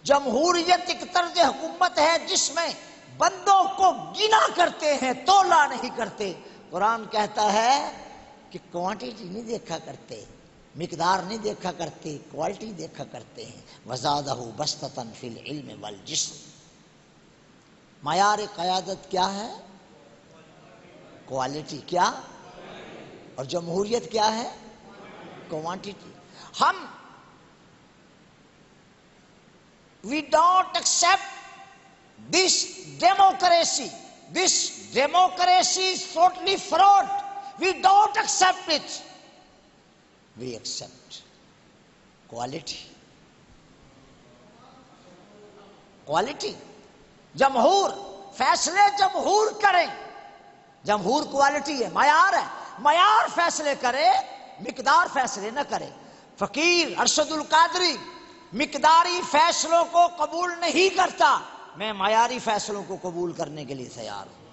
جمہوریت ایک طرز حکومت ہے جس میں بندوں کو گنا کرتے ہیں، تولا نہیں کرتے۔ قرآن کہتا ہے کہ کوانٹٹی نہیں دیکھا کرتے، مقدار نہیں دیکھا کرتے، کوالٹی دیکھا کرتے ہیں۔ وَزَادَهُ بَسْطَةً فِي الْعِلْمِ وَالْجِسْمِ۔ معیار قیادت کیا ہے؟ کوالٹی۔ کیا؟ اور جمہوریت کیا ہے؟ کوانٹٹی۔ ہم we don't accept this democracy. This democracy is totally fraud. We don't accept it. We accept quality. Quality. جمہور فیصلے جمہور کریں، جمہور کوالٹی ہے، معیار ہے، معیار فیصلے کرے، مقدار فیصلے نہ کرے۔ فقیر ارشد القادری مقداری فیصلوں کو قبول نہیں کرتا، میں معیاری فیصلوں کو قبول کرنے کے لیے تیار ہوں۔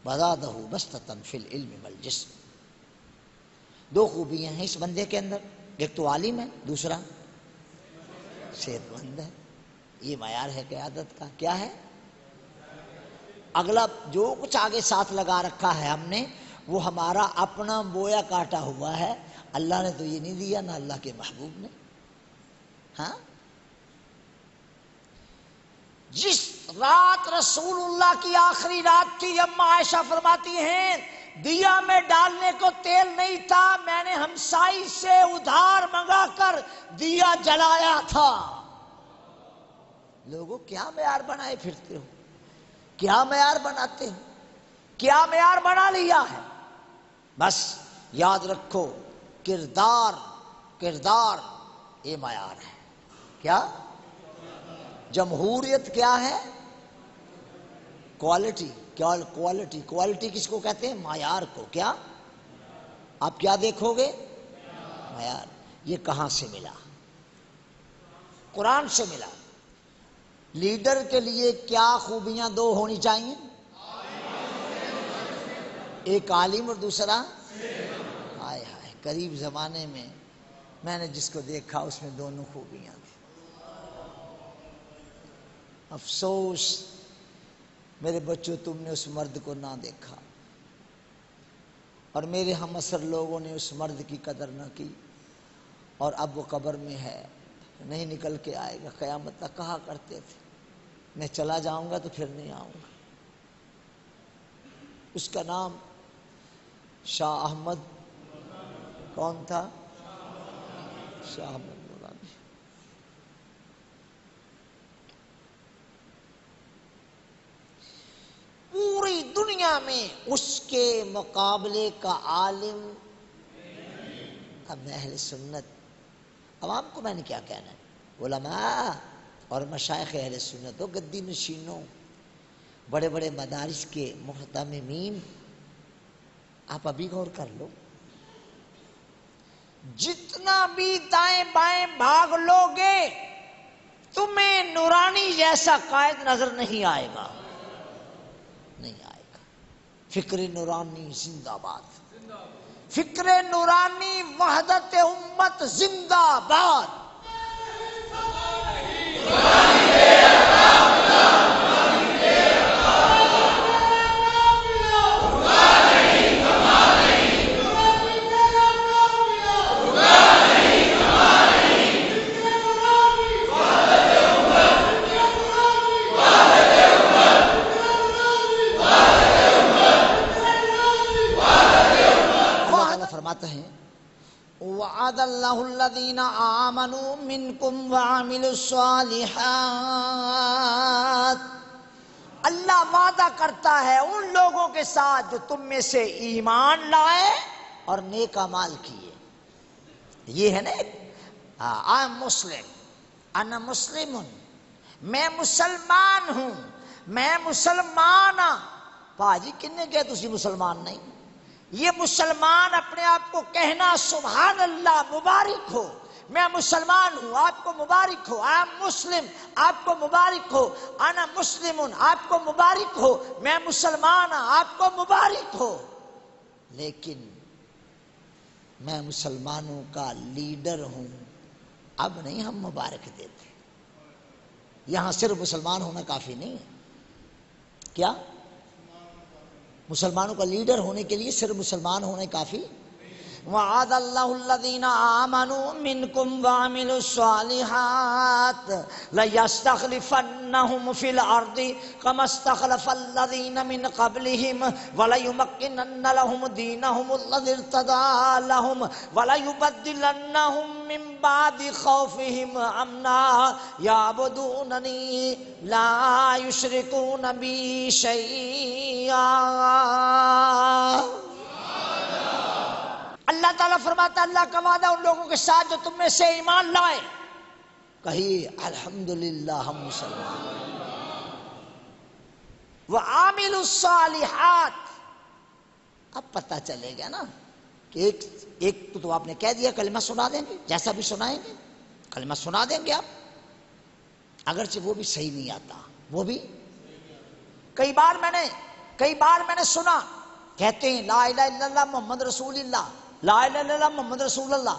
وَزَادَهُ بَسْطَةً فِي الْعِلْمِ وَالْجِسْمِ۔ دو خوبیاں ہیں اس بندے کے اندر، ایک تو عالم ہے، دوسرا صحت مند ہے۔ یہ معیار ہے قیادت کا۔ کیا ہے؟ اگلا جو کچھ آگے ساتھ لگا رکھا ہے ہم نے، وہ ہمارا اپنا بویا کاٹا ہوا ہے۔ اللہ نے تو یہ نہیں دیا، نہ اللہ کے محبوب نے۔ ہاں، جس رات رسول اللہ کی آخری رات تھی، اما عائشہ فرماتی ہیں دیا میں ڈالنے کو تیل نہیں تھا، میں نے ہمسائی سے ادھار منگا کر دیا جلایا تھا۔ لوگوں کیا معیار بنائے پھرتے ہو؟ کیا معیار بناتے ہو؟ کیا معیار بنا لیا ہے؟ بس یاد رکھو، کردار یہ معیار ہے۔ کیا؟ جمہوریت کیا ہے؟ کوالٹی۔ کوالٹی کس کو کہتے ہیں؟ معیار کو۔ کیا؟ آپ کیا دیکھو گے؟ معیار۔ یہ کہاں سے ملا؟ قرآن سے ملا۔ لیڈر کے لیے کیا خوبیاں دو ہونی چاہیے؟ ایک عالم اور دوسرا ہائے ہائے، قریب زمانے میں میں نے جس کو دیکھا اس میں دونوں خوبیاں تھیں۔ افسوس میرے بچوں، تم نے اس مرد کو نہ دیکھا، اور میرے ہم عصر لوگوں نے اس مرد کی قدر نہ کی، اور اب وہ قبر میں ہے، نہیں نکل کے آئے گا قیامت تک۔ کہا کرتے تھے میں چلا جاؤں گا تو پھر نہیں آؤں گا۔ اس کا نام شاہ احمد، کون تھا؟ شاہ احمد نورانی۔ پوری دنیا میں اس کے مقابلے کا عالم اب اہل سنت۔ عوام کو میں نے کیا کہنا ہے؟ علماء اور مشائخ اہل سنت و گدی نشینوں، بڑے بڑے مدارس کے محتممین، آپ ابھی غور کر لو، جتنا بھی دائیں بائیں بھاگ لو گے تمہیں نورانی جیسا قائد نظر نہیں آئے گا، نہیں آئے گا۔ فکر نورانی زندہ باد، فکر نورانی وحدت امت زندہ باد۔ فرماتے ہیں وعد اللہ الذین آمنوا منکم وعملوا الصالحات، اللہ وعدہ کرتا ہے ان لوگوں کے ساتھ جو تم میں سے ایمان لائے اور نیک اعمال کیے۔ یہ ہے نا I am Muslim، انا مسلم، میں مسلمان ہوں، میں مسلمان ہاں۔ پاجی کنے کہے تسی مسلمان نہیں؟ یہ مسلمان اپنے آپ کو کہنا سبحان اللہ، مبارک ہو، میں مسلمان ہوں، آپ کو مبارک ہو، I am مسلم، آپ کو مبارک ہو، انا مسلم، آپ کو مبارک ہو، میں مسلمان ہوں، آپ کو مبارک ہو۔ لیکن میں مسلمانوں کا لیڈر ہوں، اب نہیں ہم مبارک دیتے. یہاں صرف مسلمان ہونا کافی نہیں ہے. کیا مسلمانوں کا لیڈر ہونے کے لیے صرف مسلمان ہونے کافی؟ وعد اللہ الذین آمنوا منکم وعملوا الصالحات لیستخلفنہم فی الارض کما استخلف الذین من قبلہم ولیمکنن لہم دینہم الذی ارتضی لہم ولیبدلنہم من بعد خوفہم امنا یعبدوننی لا یشرکون بی شیئا. اللہ تعالیٰ فرماتا ہے اللہ کا وعدہ ان لوگوں کے ساتھ جو تم میں سے ایمان لائے. کہیے الحمدللہ ہم مسلمان. وعاملوا الصالحات. اب پتہ چلے گا نا کہ ایک تو آپ نے کہہ دیا کلمہ سنا دیں گے، جیسا بھی سنائیں گے کلمہ سنا دیں گے آپ، اگرچہ وہ بھی صحیح نہیں آتا. وہ بھی کئی بار میں نے سنا کہتے ہیں لا الہ الا اللہ محمد رسول اللہ، لا الہ الا اللہ محمد رسول اللہ،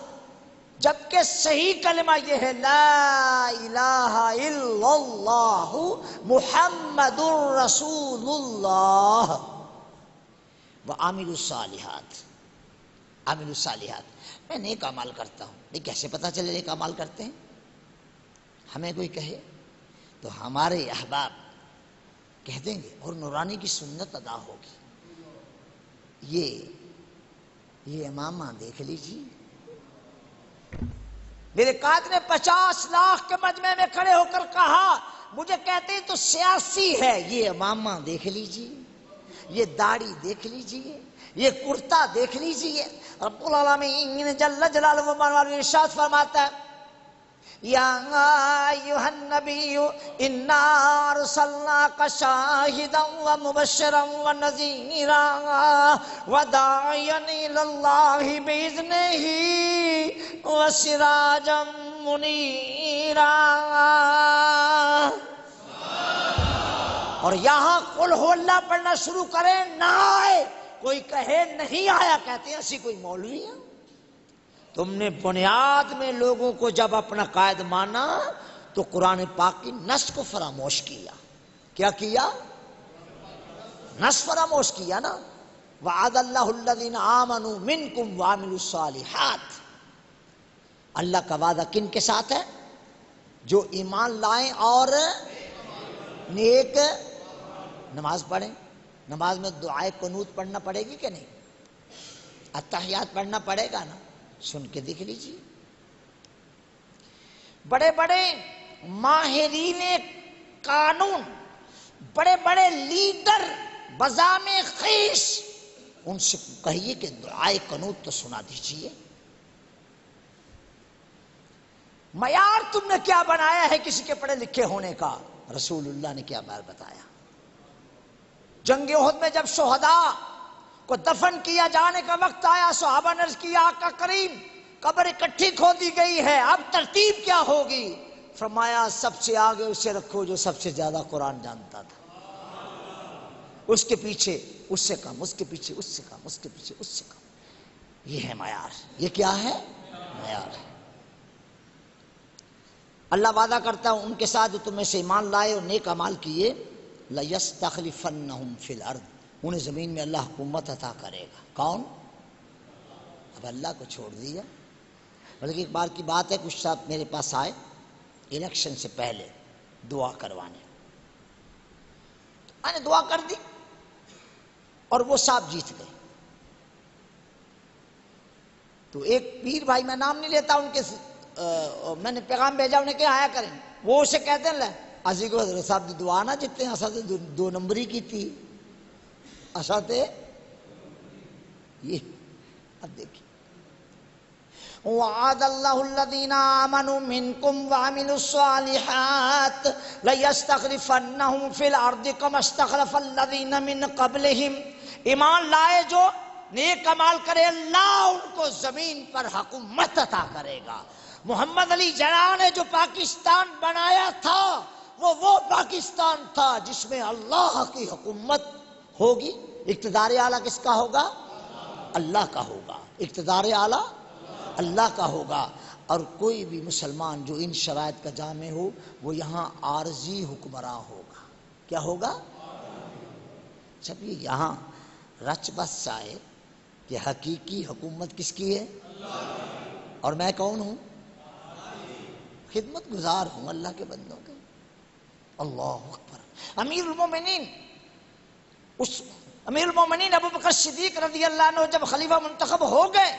جبکہ صحیح کلمہ یہ ہے لا الہ الا اللہ محمد رسول اللہ. وعاملوا الصالحات. عاملوا الصالحات، میں نیک اعمال کرتا ہوں. نہیں کیسے پتہ چلے نیک اعمال کرتے ہیں؟ ہمیں کوئی کہے تو ہمارے احباب کہہ دیں گے اور نورانی کی سنت ادا ہوگی. یہ امامہ دیکھ لیجیے. میرے قائد نے 50 لاکھ کے مجمع میں کھڑے ہو کر کہا، مجھے کہتے ہیں تو سیاسی ہے. یہ امامہ دیکھ لیجیے، یہ داڑھی دیکھ لیجیے، یہ کرتا دیکھ لیجیے. رب العالمین جل جلالہ و ارشاد فرماتا ہے یا ایھا النبی انا ارسلناک شاہدا ومبشرا ونذیرا وداعیا الی اللہ باذنہ وسراجا منیرا. اور یہاں قل ہو اللہ پڑھنا شروع کریں نہ آئے، کوئی کہے نہیں آیا، کہتے ہیں اسی کوئی مولوی ہے. تم نے بنیاد میں لوگوں کو جب اپنا قائد مانا تو قرآن پاک کی نص کو فراموش کیا. کیا کیا؟ نص فراموش کیا نا. وعد اللہ الذین آمنوا منکم وعملوا الصالحات. اللہ کا وعدہ کن کے ساتھ ہے؟ جو ایمان لائیں اور نیک نماز پڑھیں. نماز میں دعائے قنوت پڑھنا پڑے گی کہ نہیں؟ اتحیات پڑھنا پڑے گا نا. سن کے دیکھ لیجیے. بڑے بڑے ماہرین قانون، بڑے بڑے لیڈر بزام خیش، ان سے کہیے کہ دعائے قنوت تو سنا دیجیے. معیار تم نے کیا بنایا ہے کسی کے پڑھے لکھے ہونے کا؟ رسول اللہ نے کیا معیار بتایا؟ جنگ احد میں جب شہداء کو دفن کیا جانے کا وقت آیا، صحابہ نے عرض کیا آقا کریم قبر اکٹھی کھودی گئی ہے، اب ترتیب کیا ہوگی؟ فرمایا سب سے آگے اسے رکھو جو سب سے زیادہ قرآن جانتا تھا، اس کے پیچھے اس سے کم، اس کے پیچھے اس سے کم، اس کے پیچھے اس سے کم. یہ ہے معیار. یہ کیا ہے؟ معیار ہے. اللہ وعدہ کرتا ہے ان کے ساتھ جو تم میں سے ایمان لائے اور نیک اعمال کیے، لَيَسْتَخْلِفَنَّهُمْ فِي الْأَرْضِ. انہیں زمین میں اللہ حکومت عطا کرے گا. کون؟ اب اللہ کو چھوڑ دیا. بلکہ ایک بار کی بات ہے، کچھ صاحب میرے پاس آئے الیکشن سے پہلے دعا کروانے. میں نے دعا کر دی اور وہ صاحب جیت گئے. تو ایک پیر بھائی، میں نام نہیں لیتا ان کے، میں نے پیغام بھیجا انہیں کہ آیا کریں. وہ اسے کہتے ہیں اسی کو حضرت صاحب دی دعا نہ جتنے اسا تے 2 نمبری کی تھی، اسا تے یہ. اب دیکھیں وعد اللہ الذین آمنوا منکم وعملوا الصالحات لیستخلفنہم فی الارض کما استخلف الذین من قبلہم. ایمان لائے جو نیک عمل کرے اللہ ان کو زمین پر حکومت عطا کرے گا. محمد علی جناح نے جو پاکستان بنایا تھا وہ پاکستان تھا جس میں اللہ کی حکومت ہوگی. اقتدار اعلیٰ کس کا ہوگا؟ اللہ کا ہوگا. اقتدار اعلیٰ اللہ کا ہوگا. اور کوئی بھی مسلمان جو ان شرائط کا جامع ہو وہ یہاں عارضی حکمراں ہوگا. کیا ہوگا؟ جب یہ یہاں رچ بس جائے کہ حقیقی حکومت کس کی ہے؟ اور میں کون ہوں؟ خدمت گزار ہوں اللہ کے بندوں کے. اللہ اکبر. امیر المومنین ابو بکر صدیق رضی اللہ عنہ جب خلیفہ منتخب ہو گئے،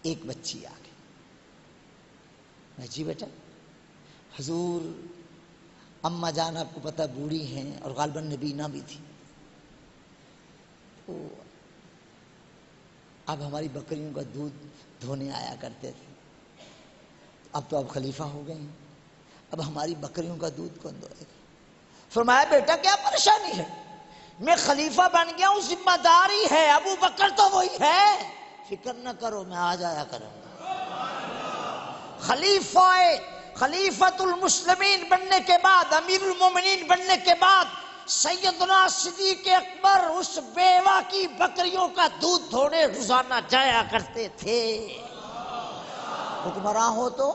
ایک بچی آ گئی. جی بیٹا، حضور اماں جان آپ کو پتہ بوڑھی ہیں اور غالباً نبینہ بھی تھی، تو اب ہماری بکریوں کا دودھ دھونے آیا کرتے تھے، اب تو آپ خلیفہ ہو گئے ہیں، اب ہماری بکریوں کا دودھ کون دھوئے گا؟ فرمایا بیٹا کیا پریشانی ہے، میں خلیفہ بن گیا ہوں، ذمہ داری ہے، ابو بکر تو وہی ہے، فکر نہ کرو میں آ جایا کروں گا. خلیفۃ المسلمین بننے کے بعد، امیر المومنین بننے کے بعد سیدنا صدیق اکبر اس بیوہ کی بکریوں کا دودھ دھونے روزانہ جایا کرتے تھے. حکمراں ہو تو